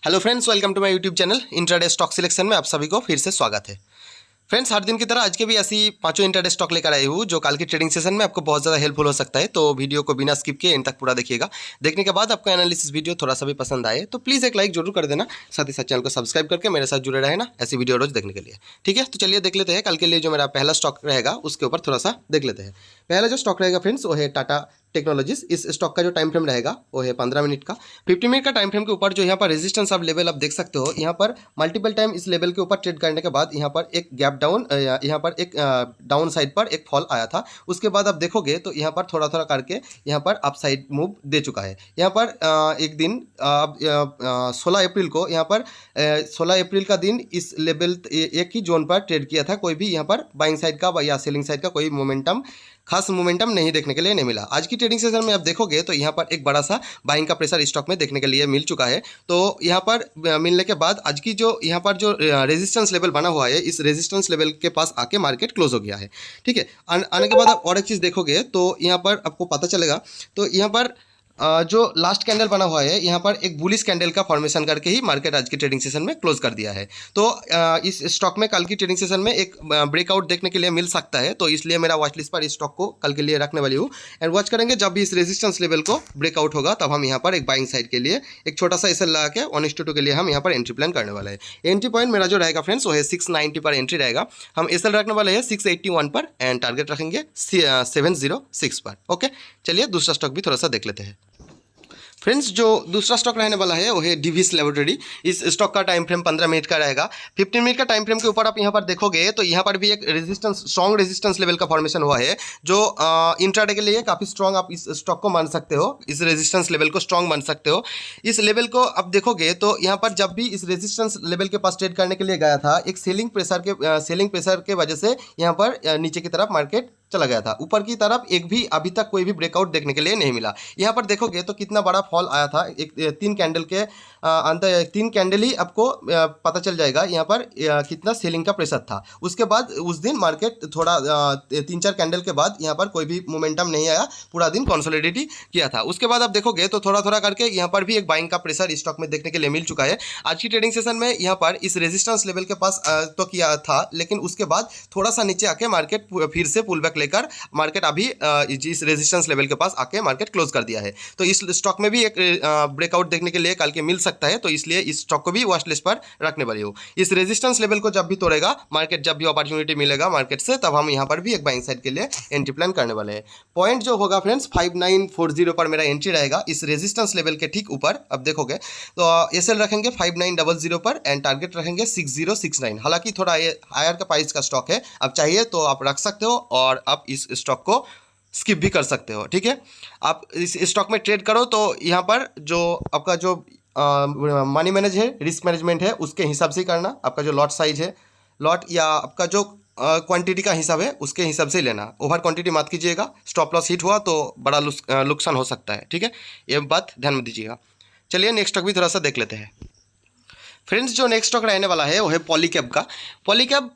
Hello friends, welcome to my YouTube channel. Intraday stock selection में आप सभी को फिर से स्वागत है। फ्रेंड्स, हर दिन की तरह आज के भी ऐसी पांचों इंट्राडे स्टॉक लेकर आई हूँ जो कल की ट्रेडिंग सेशन में आपको बहुत ज़्यादा हेल्पफुल हो सकता है। तो वीडियो को बिना स्किप किए एंड तक पूरा देखिएगा। देखने के बाद आपको एनालिसिस वीडियो थोड़ा सा भी पसंद आए तो प्लीज़ एक लाइक जरूर कर देना। साथ ही साथ चैनल को सब्सक्राइब करके मेरे साथ जुड़े रहे ना ऐसी वीडियो रोज देखने के लिए। ठीक है, तो चलिए देख लेते हैं कल के लिए जो मेरा पहला स्टॉक रहेगा उसके ऊपर थोड़ा सा देख लेते हैं। पहला जो स्टॉक रहेगा फ्रेंड्स वो है टाटा टेक्नोलॉजीज। इस स्टॉक का जो टाइम फ्रेम रहेगा वो है 15 मिनट का। 50 मिनट का टाइम फ्रेम के ऊपर जो यहाँ पर रेजिस्टेंस आप लेवल आप देख सकते हो, यहाँ पर मल्टीपल टाइम इस लेवल के ऊपर ट्रेड करने के बाद यहाँ पर एक गैप डाउन, यहाँ पर एक डाउन साइड पर एक फॉल आया था। उसके बाद आप देखोगे तो यहाँ पर थोड़ा थोड़ा करके यहाँ पर अप साइड मूव दे चुका है। यहाँ पर एक दिन 16 अप्रैल को यहाँ पर 16 अप्रैल का दिन इस लेवल एक ही जोन पर ट्रेड किया था। कोई भी यहाँ पर बाइंग साइड का या सेलिंग साइड का कोई मोमेंटम, खास मोमेंटम नहीं देखने के लिए नहीं मिला। आज की ट्रेडिंग सेशन में आप देखोगे तो यहाँ पर एक बड़ा सा बाइंग का प्रेशर स्टॉक में देखने के लिए मिल चुका है। तो यहाँ पर मिलने के बाद आज की जो यहाँ पर जो रेजिस्टेंस लेवल बना हुआ है, इस रेजिस्टेंस लेवल के पास आके मार्केट क्लोज हो गया है। ठीक है, आने के बाद आप और एक चीज़ देखोगे तो यहाँ पर आपको पता चलेगा। तो यहाँ पर जो लास्ट कैंडल बना हुआ है, यहाँ पर एक बुलिश कैंडल का फॉर्मेशन करके ही मार्केट आज की ट्रेडिंग सेशन में क्लोज कर दिया है। तो इस स्टॉक में कल की ट्रेडिंग सेशन में एक ब्रेकआउट देखने के लिए मिल सकता है। तो इसलिए मेरा वॉच लिस्ट पर इस स्टॉक को कल के लिए रखने वाली हूँ एंड वॉच करेंगे। जब भी इस रेजिस्टेंस लेवल को ब्रेकआउट होगा तब हम यहाँ पर एक बाइंग साइड के लिए एक छोटा सा एसएल लगा के 1:2 के लिए हम यहाँ पर एंट्री प्लान करने वाले हैं। एंट्री पॉइंट मेरा जो रहेगा फ्रेंड्स वो है 690 पर एंट्री रहेगा। हम एसएल रखने वाले हैं 681 पर एंड टारगेट रखेंगे 706 पर। ओके, चलिए दूसरा स्टॉक भी थोड़ा सा देख लेते हैं। फ्रेंड्स, जो दूसरा स्टॉक रहने वाला है वो है डिवीस लेबोरेटरी। इस स्टॉक का टाइम फ्रेम 15 मिनट का रहेगा। 15 मिनट का टाइम फ्रेम के ऊपर आप यहाँ पर देखोगे तो यहाँ पर भी एक रेजिस्टेंस, स्ट्रॉन्ग रेजिस्टेंस लेवल का फॉर्मेशन हुआ है जो इंट्राडे के लिए काफ़ी स्ट्रॉन्ग आप इस स्टॉक को मान सकते हो। इस रेजिस्टेंस लेवल को स्ट्रॉन्ग मान सकते हो। इस लेवल को आप देखोगे तो यहाँ पर जब भी इस रेजिस्टेंस लेवल के पास ट्रेड करने के लिए गया था, एक सेलिंग प्रेशर के वजह से यहाँ पर नीचे की तरफ मार्केट चला गया था। ऊपर की तरफ एक भी अभी तक कोई भी ब्रेकआउट देखने के लिए नहीं मिला। यहाँ पर देखोगे तो कितना बड़ा फॉल आया था। एक 3 कैंडल के अंतर 3 कैंडल ही आपको पता चल जाएगा यहाँ पर कितना सेलिंग का प्रेशर था। उसके बाद उस दिन मार्केट थोड़ा 3-4 कैंडल के बाद यहाँ पर कोई भी मोमेंटम नहीं आया, पूरा दिन कंसोलिडेट किया था। उसके बाद आप देखोगे तो थोड़ा थोड़ा करके यहाँ पर भी एक बाइंग का प्रेशर स्टॉक में देखने के लिए मिल चुका है। आज की ट्रेडिंग सेशन में यहाँ पर इस रेजिस्टेंस लेवल के पास तो किया था, लेकिन उसके बाद थोड़ा सा नीचे आके मार्केट फिर से पुल बैक लेकर मार्केट अभी इस रेजिस्टेंस लेवल के पास आके मार्केट क्लोज कर दिया है। तो इस स्टॉक में भी एक ब्रेकआउट देखने के लिए कल के मिल सकता है। तो इसलिए इस स्टॉक को भी वॉच लिस्ट पर रखने वाली हूँ। इस रेजिस्टेंस लेवल को जब भी तोड़ेगा मार्केट, जब भी अपॉर्चुनिटी मिलेगा मार्केट से, तब हम यहाँ पर भी एक बाइंग साइड के लिए एंट्री प्लान करने वाले हैं। पॉइंट जो होगा फ्रेंड्स 5940 पर मेरा एंट्री रहेगा। इस रेजिस्टेंस लेवल के ठीक ऊपर अब देखोगे तो एसएल रखेंगे 5900 पर एंड टारगेट रखेंगे 6069। हालांकि थोड़ा हायर का प्राइस का स्टॉक है, अब चाहिए तो आप रख सकते हो और आप इस स्टॉक को स्किप भी कर सकते हो। ठीक है, आप इस स्टॉक में ट्रेड करो तो यहाँ पर जो आपका जो मनी मैनेज है, रिस्क मैनेजमेंट है, उसके हिसाब से ही करना। आपका जो लॉट साइज है, लॉट या आपका जो क्वांटिटी का हिसाब है उसके हिसाब से ही लेना। ओवर क्वांटिटी मत कीजिएगा, स्टॉप लॉस हिट हुआ तो बड़ा नुकसान हो सकता है। ठीक है, ये बात ध्यान में दीजिएगा। चलिए नेक्स्ट स्टॉक भी थोड़ा सा देख लेते हैं। फ्रेंड्स, जो नेक्स्ट स्टॉक रहने वाला है वो है पॉलीकैब का। पॉलीकैब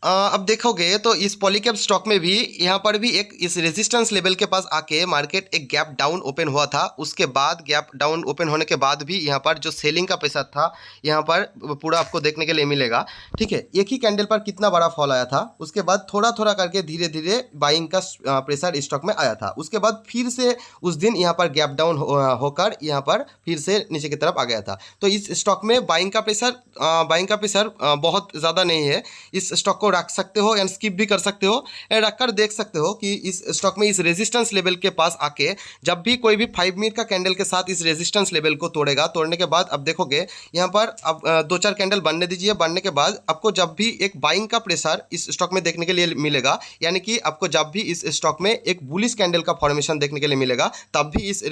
अब देखोगे तो इस पॉलीकैब स्टॉक में भी यहाँ पर भी एक इस रेजिस्टेंस लेवल के पास आके मार्केट एक गैप डाउन ओपन हुआ था। उसके बाद गैप डाउन ओपन होने के बाद भी यहाँ पर जो सेलिंग का प्रेशर था यहाँ पर पूरा आपको देखने के लिए मिलेगा। ठीक है, एक ही कैंडल पर कितना बड़ा फॉल आया था। उसके बाद थोड़ा थोड़ा करके धीरे धीरे बाइंग का प्रेशर स्टॉक में आया था। उसके बाद फिर से उस दिन यहाँ पर गैप डाउन होकर यहाँ पर फिर से नीचे की तरफ आ गया था। तो इस स्टॉक में बाइंग का प्रेशर बहुत ज़्यादा नहीं है। इस स्टॉक रख सकते हो एंड स्किप भी कर सकते हो एंड रखकर देख सकते हो कि इस स्टॉक में इस रेजिस्टेंस लेवल के पास आके जब भी कोई भी 5 मिनट का कैंडल के साथ इस रेजिस्टेंस लेवल को तोड़ेगा, तोड़ने के बाद अब देखोगे यहाँ पर अब 2-4 कैंडल बनने दीजिए। बनने के बाद आपको जब भी एक बाइंग का प्रेशर इस स्टॉक में देखने के लिए मिलेगा, यानी कि आपको जब भी इस स्टॉक में एक बुलिश कैंडल का फॉर्मेशन देखने के लिए मिलेगा, तब भी इस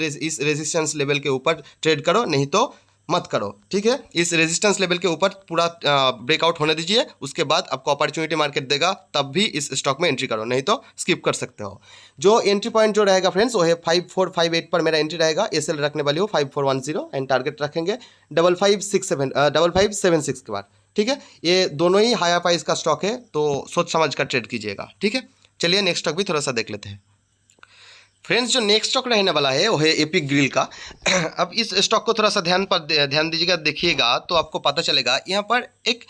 रेजिस्टेंस लेवल के ऊपर ट्रेड करो, नहीं तो मत करो। ठीक है, इस रेजिस्टेंस लेवल के ऊपर पूरा ब्रेकआउट होने दीजिए। उसके बाद आपको अपॉर्चुनिटी मार्केट देगा, तब भी इस स्टॉक में एंट्री करो, नहीं तो स्किप कर सकते हो। जो एंट्री पॉइंट जो रहेगा फ्रेंड्स वो है 5458 पर मेरा एंट्री रहेगा। एसएल रखने वाली हूँ 5410 एंड टारगेट रखेंगे 5576 के बाद। ठीक है, ये दोनों ही हायर प्राइस का स्टॉक है, तो सोच समझ कर ट्रेड कीजिएगा। ठीक है, चलिए नेक्स्ट स्टॉक भी थोड़ा सा देख लेते हैं। फ्रेंड्स जो नेक्स्ट स्टॉक रहने वाला है वो है एपिक ग्रिल का। अब इस स्टॉक को थोड़ा सा ध्यान दीजिएगा, देखिएगा तो आपको पता चलेगा यहाँ पर एक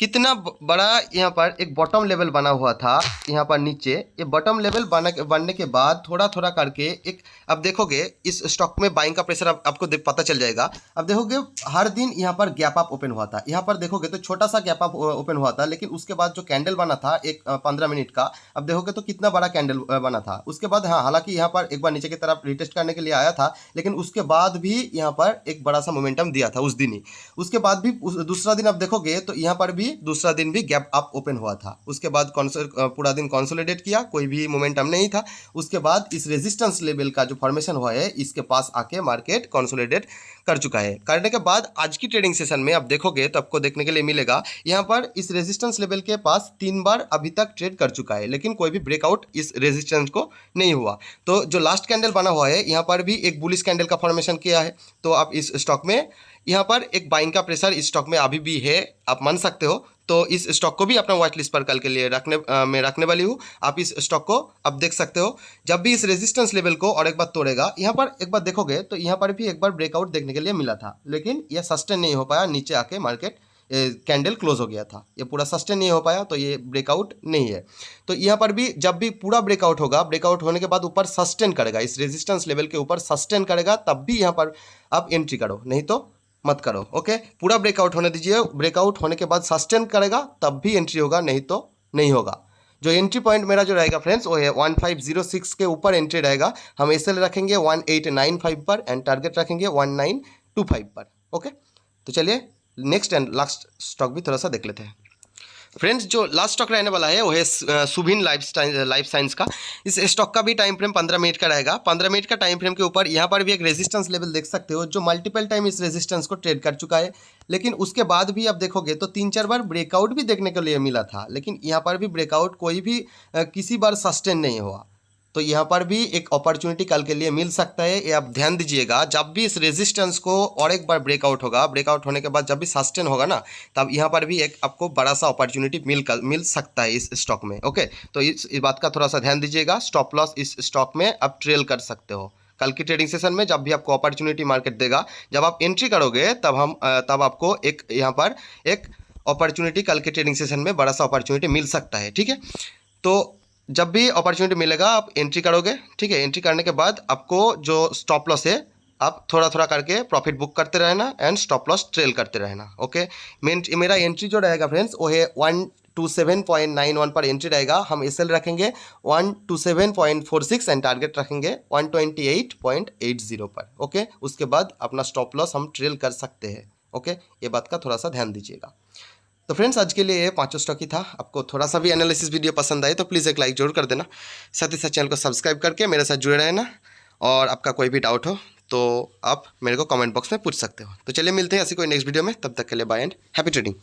कितना बड़ा यहाँ पर एक बॉटम लेवल बना हुआ था। यहाँ पर नीचे ये बॉटम लेवल बनने के बाद थोड़ा थोड़ा करके एक, अब देखोगे इस स्टॉक में बाइंग का प्रेशर आपको पता चल जाएगा। अब देखोगे हर दिन यहाँ पर गैप अप ओपन हुआ था। यहाँ पर देखोगे तो छोटा सा गैप अप ओपन हुआ था, लेकिन उसके बाद जो कैंडल बना था एक 15 मिनट का, अब देखोगे तो कितना बड़ा कैंडल बना था। उसके बाद हाँ, हालांकि यहाँ पर एक बार नीचे की तरफ रिटेस्ट करने के लिए आया था, लेकिन उसके बाद भी यहाँ पर एक बड़ा सा मोमेंटम दिया था उस दिन ही। उसके बाद भी दूसरा दिन आप देखोगे तो यहाँ पर भी दूसरा दिन भी गैप अप ओपन हुआ था। उसके बाद पूरा दिन कंसोलिडेट किया, कोई भी मोमेंटम नहीं था। उसके बाद इस रेजिस्टेंस लेवल का जो फॉर्मेशन हुआ है इसके पास आके मार्केट कंसोलिडेट कर चुका है। करने के बाद आज की ट्रेडिंग सेशन में आप देखोगे तो आपको देखने के लिए मिलेगा यहाँ पर इस रेजिस्टेंस लेवल के पास 3 बार अभी तक ट्रेड कर चुका है, लेकिन कोई भी ब्रेकआउट इस रेजिस्टेंस को नहीं हुआ। तो जो लास्ट कैंडल बना हुआ है यहाँ पर भी एक बुलिश कैंडल का फॉर्मेशन किया है। तो आप इस स्टॉक में यहाँ पर एक बाइंग का प्रेशर इस स्टॉक में अभी भी है, आप मान सकते हो। तो इस स्टॉक को भी अपना वॉच लिस्ट पर कल के लिए रखने वाली हूँ। आप इस स्टॉक को अब देख सकते हो, जब भी इस रेजिस्टेंस लेवल को और एक बार तोड़ेगा, यहाँ पर एक बार देखोगे तो यहाँ पर भी एक बार ब्रेकआउट देखने के लिए मिला था, लेकिन यह सस्टेन नहीं हो पाया। नीचे आके मार्केट कैंडल क्लोज हो गया था, ये पूरा सस्टेन नहीं हो पाया, तो ये ब्रेकआउट नहीं है। तो यहाँ पर भी जब भी पूरा ब्रेकआउट होगा, ब्रेकआउट होने के बाद ऊपर सस्टेन करेगा, इस रेजिस्टेंस लेवल के ऊपर सस्टेन करेगा, तब भी यहाँ पर आप एंट्री करो, नहीं तो मत करो। ओके, पूरा ब्रेकआउट होने दीजिए, ब्रेकआउट होने के बाद सस्टेन करेगा तब भी एंट्री होगा, नहीं तो नहीं होगा। जो एंट्री पॉइंट मेरा जो रहेगा फ्रेंड्स वो है 1506 के ऊपर एंट्री रहेगा। हम एसएल रखेंगे 1895 पर एंड टारगेट रखेंगे 1925 पर। ओके, तो चलिए नेक्स्ट एंड लास्ट स्टॉक भी थोड़ा सा देख लेते हैं। फ्रेंड्स जो लास्ट स्टॉक रहने वाला है वो है सुभिन लाइफ साइंस का। इस स्टॉक का भी टाइम फ्रेम 15 मिनट का रहेगा। 15 मिनट का टाइम फ्रेम के ऊपर यहाँ पर भी एक रेजिस्टेंस लेवल देख सकते हो, जो मल्टीपल टाइम इस रेजिस्टेंस को ट्रेड कर चुका है, लेकिन उसके बाद भी आप देखोगे तो 3-4 बार ब्रेकआउट भी देखने के लिए मिला था, लेकिन यहाँ पर भी ब्रेकआउट कोई भी किसी बार सस्टेन नहीं हुआ। तो यहाँ पर भी एक अपॉर्चुनिटी कल के लिए मिल सकता है, ये आप ध्यान दीजिएगा। जब भी इस रेजिस्टेंस को और एक बार ब्रेकआउट होगा, ब्रेकआउट होने के बाद जब भी सस्टेन होगा ना, तब यहाँ पर भी एक आपको बड़ा सा अपॉर्चुनिटी मिल सकता है इस स्टॉक में। ओके, तो इस बात का थोड़ा सा ध्यान दीजिएगा। स्टॉप लॉस इस स्टॉक में आप ट्रेल कर सकते हो। कल की ट्रेडिंग सेशन में जब भी आपको अपॉर्चुनिटी मार्केट देगा, जब आप एंट्री करोगे तब आपको एक यहाँ पर एक अपॉर्चुनिटी कल के ट्रेडिंग सेशन में बड़ा सा अपॉर्चुनिटी मिल सकता है। ठीक है, तो जब भी अपॉर्चुनिटी मिलेगा आप एंट्री करोगे। ठीक है, एंट्री करने के बाद आपको जो स्टॉप लॉस है आप थोड़ा थोड़ा करके प्रॉफिट बुक करते रहना एंड स्टॉप लॉस ट्रेल करते रहना। ओके, मेरा एंट्री जो रहेगा फ्रेंड्स वो है 127.91 पर एंट्री रहेगा। हम एसएल रखेंगे 127.46 एंड टारगेट रखेंगे 128.80 पर। ओके, उसके बाद अपना स्टॉप लॉस हम ट्रेल कर सकते हैं। ओके, ये बात का थोड़ा सा ध्यान दीजिएगा। तो फ्रेंड्स आज के लिए ये 5 स्टॉक ही था। आपको थोड़ा सा भी एनालिसिस वीडियो पसंद आए तो प्लीज़ एक लाइक जरूर कर देना, साथ ही साथ चैनल को सब्सक्राइब करके मेरे साथ जुड़े रहना, और आपका कोई भी डाउट हो तो आप मेरे को कमेंट बॉक्स में पूछ सकते हो। तो चलिए मिलते हैं ऐसी कोई नेक्स्ट वीडियो में, तब तक के लिए बाय एंड हैप्पी ट्रेडिंग।